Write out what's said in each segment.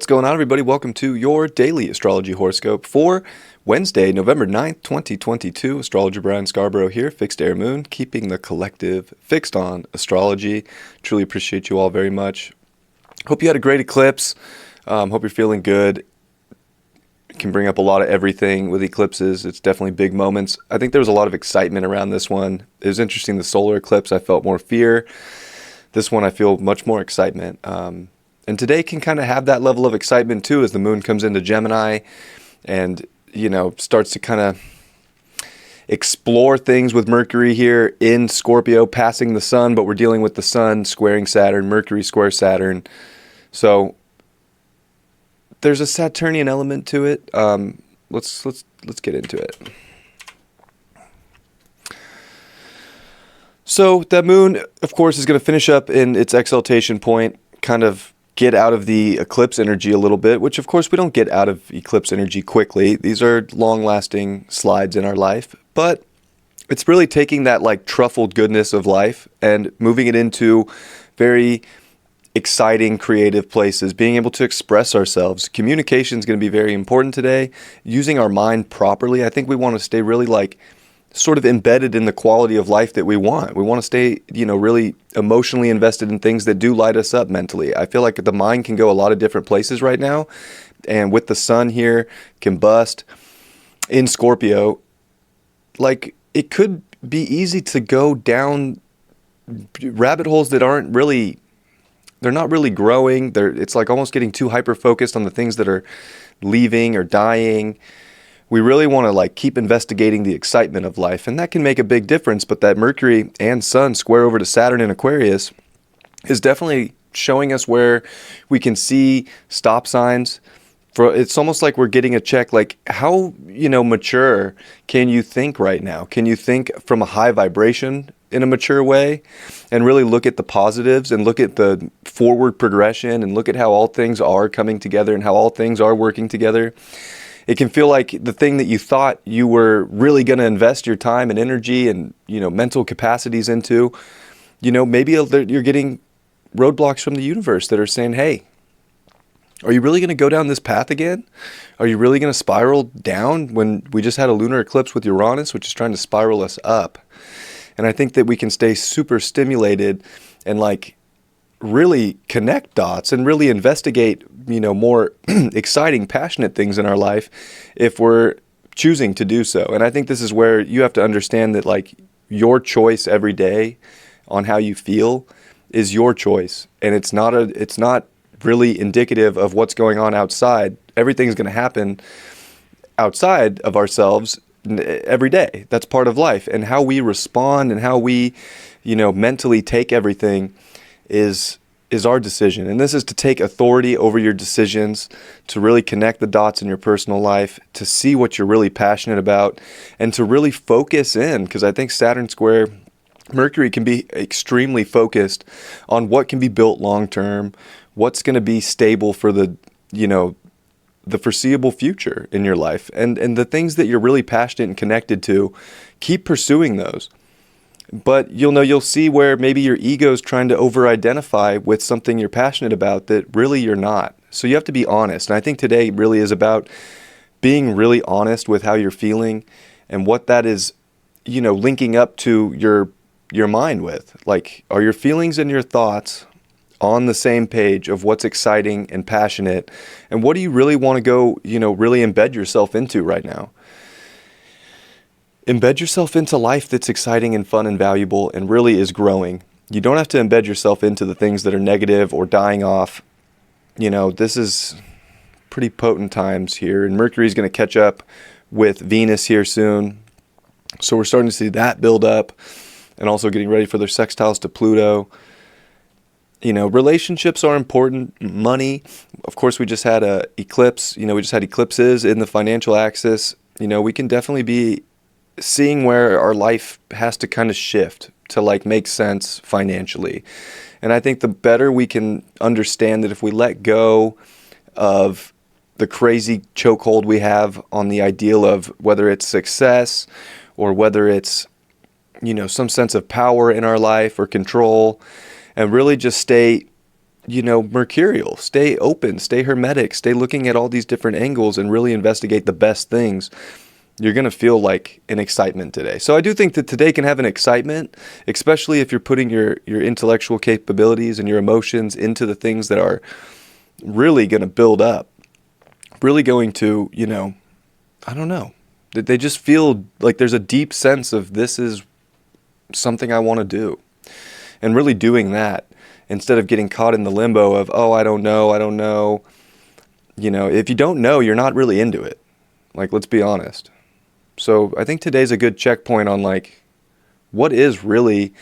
What's going on, everybody? Welcome to your daily astrology horoscope for Wednesday, November 9th, 2022. Astrologer Brian Scarborough here, Fixed Air Moon, keeping the collective fixed on astrology. Truly appreciate you all very much. Hope you had a great eclipse. Hope you're feeling good. It can bring up a lot of everything with eclipses. It's definitely big moments. I think there was a lot of excitement around this one. It was interesting, the solar eclipse, I felt more fear. This one, I feel much more excitement. And today can kind of have that level of excitement too, as the moon comes into Gemini and, starts to kind of explore things with Mercury here in Scorpio, passing the sun, but we're dealing with the sun squaring Saturn, Mercury square Saturn. So there's a Saturnian element to it. Let's get into it. So that moon, of course, is going to finish up in its exaltation point, kind of get out of the eclipse energy a little bit, which of course we don't get out of eclipse energy quickly. These are long-lasting slides in our life, but it's really taking that like truffled goodness of life and moving it into very exciting, creative places, being able to express ourselves. Communication is going to be very important today. Using our mind properly. I think we want to stay really sort of embedded in the quality of life that we want. We want to stay, really emotionally invested in things that do light us up mentally. I feel like the mind can go a lot of different places right now. And with the sun here, combust in Scorpio, it could be easy to go down rabbit holes that they're not really growing. It's like almost getting too hyper-focused on the things that are leaving or dying. We really want to keep investigating the excitement of life, and that can make a big difference. But that Mercury and Sun square over to Saturn in Aquarius is definitely showing us where we can see stop signs. It's almost like we're getting a check, how mature can you think right now? Can you think from a high vibration in a mature way and really look at the positives and look at the forward progression and look at how all things are coming together and how all things are working together? It can feel like the thing that you thought you were really going to invest your time and energy and, mental capacities into, maybe you're getting roadblocks from the universe that are saying, hey, are you really going to go down this path again? Are you really going to spiral down when we just had a lunar eclipse with Uranus, which is trying to spiral us up? And I think that we can stay super stimulated and really connect dots and really investigate, more exciting, passionate things in our life if we're choosing to do so. And I think this is where you have to understand that your choice every day on how you feel is your choice. And it's not really indicative of what's going on outside. Everything's going to happen outside of ourselves every day. That's part of life. And how we respond and how we, mentally take everything is our decision. And this is to take authority over your decisions, to really connect the dots in your personal life, to see what you're really passionate about, and to really focus in. Because I think Saturn square Mercury can be extremely focused on what can be built long term, what's going to be stable for the foreseeable future in your life. And the things that you're really passionate and connected to, keep pursuing those. But you'll see where maybe your ego is trying to over-identify with something you're passionate about that really you're not. So you have to be honest. And I think today really is about being really honest with how you're feeling and what that is, linking up to your mind with. Are your feelings and your thoughts on the same page of what's exciting and passionate? And what do you really want to go, really embed yourself into right now? Embed yourself into life that's exciting and fun and valuable and really is growing. You don't have to embed yourself into the things that are negative or dying off. This is pretty potent times here, and Mercury's going to catch up with Venus here soon. So we're starting to see that build up and also getting ready for their sextiles to Pluto. Relationships are important. Money. Of course, we just had a eclipse. We just had eclipses in the financial axis. We can definitely be seeing where our life has to kind of shift to make sense financially. And I think the better we can understand that if we let go of the crazy chokehold we have on the ideal of whether it's success or whether it's, some sense of power in our life or control, and really just stay mercurial. Stay open, stay hermetic, stay looking at all these different angles and really investigate the best things. You're going to feel like an excitement today. So I do think that today can have an excitement, especially if you're putting your intellectual capabilities and your emotions into the things that are really going to build up, really going to, I don't know, that they just feel like there's a deep sense of this is something I want to do, and really doing that instead of getting caught in the limbo of, oh, I don't know. If you don't know, you're not really into it. Like, let's be honest. So I think today's a good checkpoint on like, what is really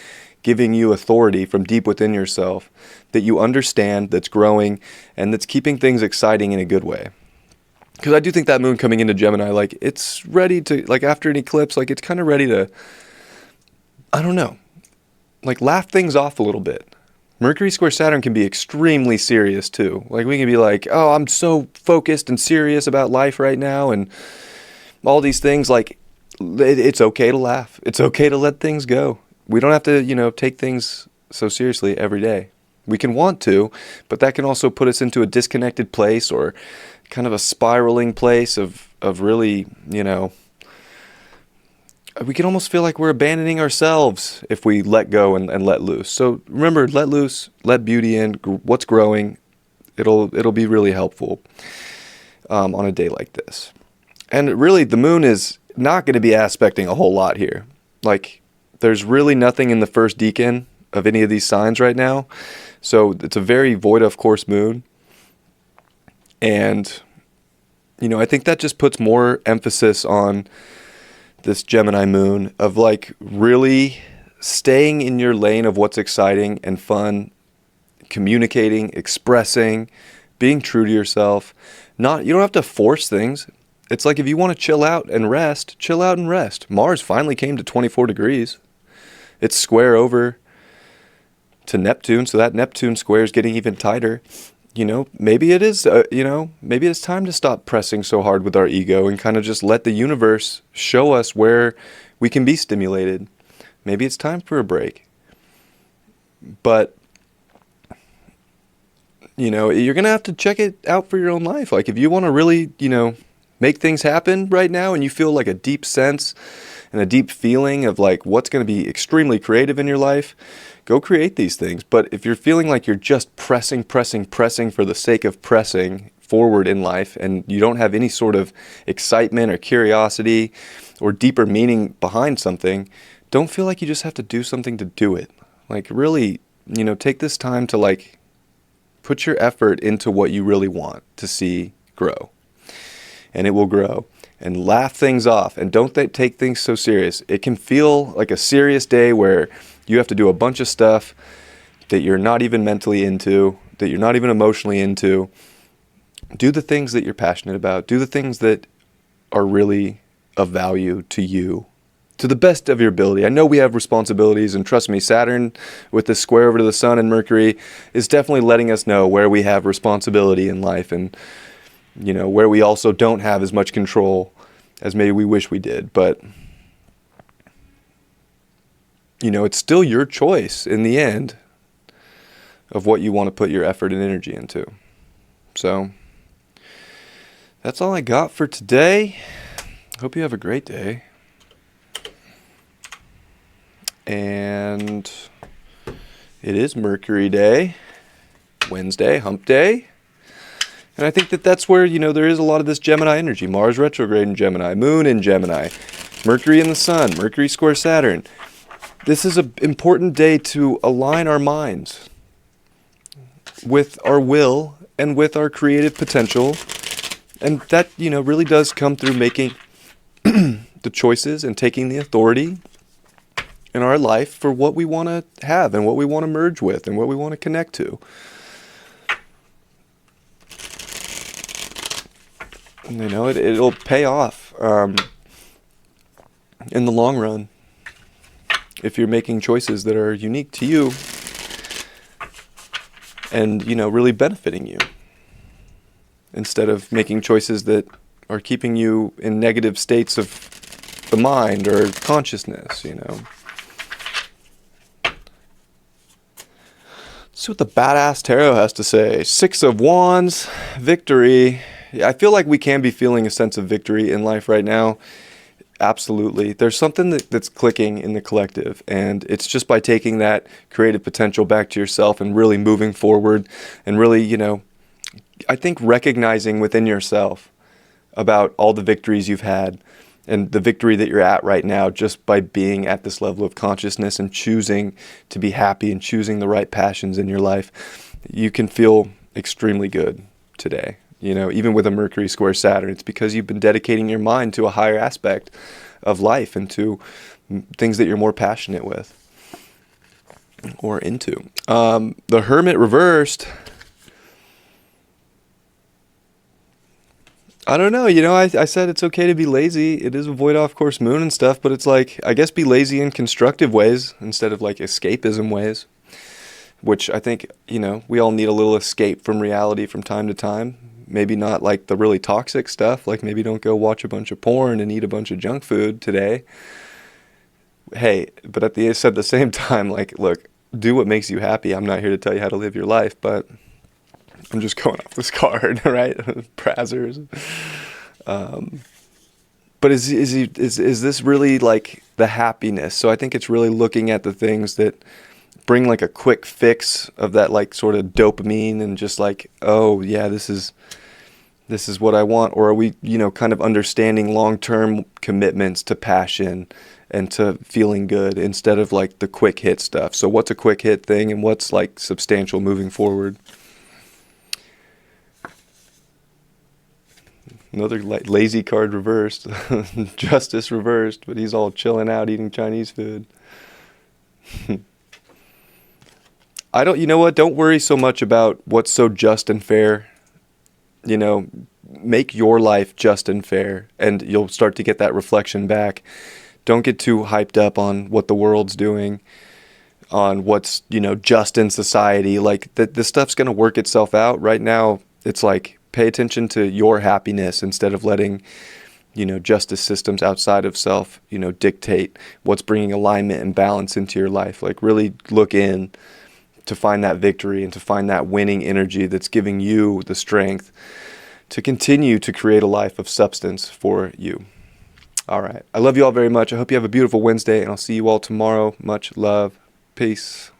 giving you authority from deep within yourself that you understand, that's growing, and that's keeping things exciting in a good way. Because I do think that moon coming into Gemini, like it's ready to, like after an eclipse, like it's kind of ready to, I don't know, like laugh things off a little bit. Mercury square Saturn can be extremely serious too. Like we can be like, oh, I'm so focused and serious about life right now and all these things. Like it's okay to laugh. It's okay to let things go. We don't have to, take things so seriously every day. We can want to, but that can also put us into a disconnected place or kind of a spiraling place of really, we can almost feel like we're abandoning ourselves if we let go and let loose. So remember, let loose, let beauty in, what's growing. It'll be really helpful on a day like this. And really, the moon is not going to be aspecting a whole lot here. Like, there's really nothing in the first decan of any of these signs right now. So it's a very void of course moon. And, I think that just puts more emphasis on this Gemini moon of like really staying in your lane of what's exciting and fun, communicating, expressing, being true to yourself. You don't have to force things. It's like if you want to chill out and rest, chill out and rest. Mars finally came to 24 degrees. It's square over to Neptune, so that Neptune square is getting even tighter. Maybe it is, maybe it's time to stop pressing so hard with our ego and kind of just let the universe show us where we can be stimulated. Maybe it's time for a break. But, you're going to have to check it out for your own life. Like if you want to really, make things happen right now and you feel like a deep sense and a deep feeling of like what's going to be extremely creative in your life, go create these things. But if you're feeling like you're just pressing for the sake of pressing forward in life and you don't have any sort of excitement or curiosity or deeper meaning behind something, don't feel like you just have to do something to do it. Like really, take this time to like put your effort into what you really want to see grow. And it will grow. And laugh things off. And don't take things so serious. It can feel like a serious day where you have to do a bunch of stuff that you're not even mentally into, that you're not even emotionally into. Do the things that you're passionate about. Do the things that are really of value to you, to the best of your ability. I know we have responsibilities, and trust me, Saturn with the square over to the Sun and Mercury is definitely letting us know where we have responsibility in life and where we also don't have as much control as maybe we wish we did. But, it's still your choice in the end of what you want to put your effort and energy into. So, that's all I got for today. Hope you have a great day. And it is Mercury Day, Wednesday, hump day. And I think that's where, there is a lot of this Gemini energy. Mars retrograde in Gemini, Moon in Gemini, Mercury in the Sun, Mercury square Saturn. This is an important day to align our minds with our will and with our creative potential. And that, really does come through making the choices and taking the authority in our life for what we want to have and what we want to merge with and what we want to connect to. It'll pay off in the long run if you're making choices that are unique to you and, really benefiting you instead of making choices that are keeping you in negative states of the mind or consciousness, See what the badass tarot has to say. Six of Wands, victory. Yeah, I feel like we can be feeling a sense of victory in life right now. Absolutely. There's something that's clicking in the collective, and it's just by taking that creative potential back to yourself and really moving forward and really, I think recognizing within yourself about all the victories you've had and the victory that you're at right now just by being at this level of consciousness and choosing to be happy and choosing the right passions in your life. You can feel extremely good today. Even with a Mercury square Saturn, it's because you've been dedicating your mind to a higher aspect of life and to things that you're more passionate with or into. The Hermit reversed. I don't know. I said it's okay to be lazy. It is a void off course moon and stuff, but it's like, I guess be lazy in constructive ways instead of like escapism ways, which I think, we all need a little escape from reality from time to time. Maybe not like the really toxic stuff, like maybe don't go watch a bunch of porn and eat a bunch of junk food today. Hey, but at the same time, like, look, do what makes you happy. I'm not here to tell you how to live your life, but I'm just going off this card, right? Brazzers. But is this really like the happiness? So I think it's really looking at the things that bring like a quick fix of that like sort of dopamine and just like, oh yeah, this is what I want. Or are we, kind of understanding long-term commitments to passion and to feeling good instead of like the quick hit stuff? So what's a quick hit thing and what's like substantial moving forward? Another lazy card reversed. Justice reversed, but he's all chilling out eating Chinese food. You know what? Don't worry so much about what's so just and fair. Make your life just and fair, and you'll start to get that reflection back. Don't get too hyped up on what the world's doing, on what's, just in society. Like, this stuff's going to work itself out. Right now, it's like, pay attention to your happiness instead of letting, justice systems outside of self, dictate what's bringing alignment and balance into your life. Like, really look in to find that victory and to find that winning energy that's giving you the strength to continue to create a life of substance for you. All right. I love you all very much. I hope you have a beautiful Wednesday, and I'll see you all tomorrow. Much love. Peace.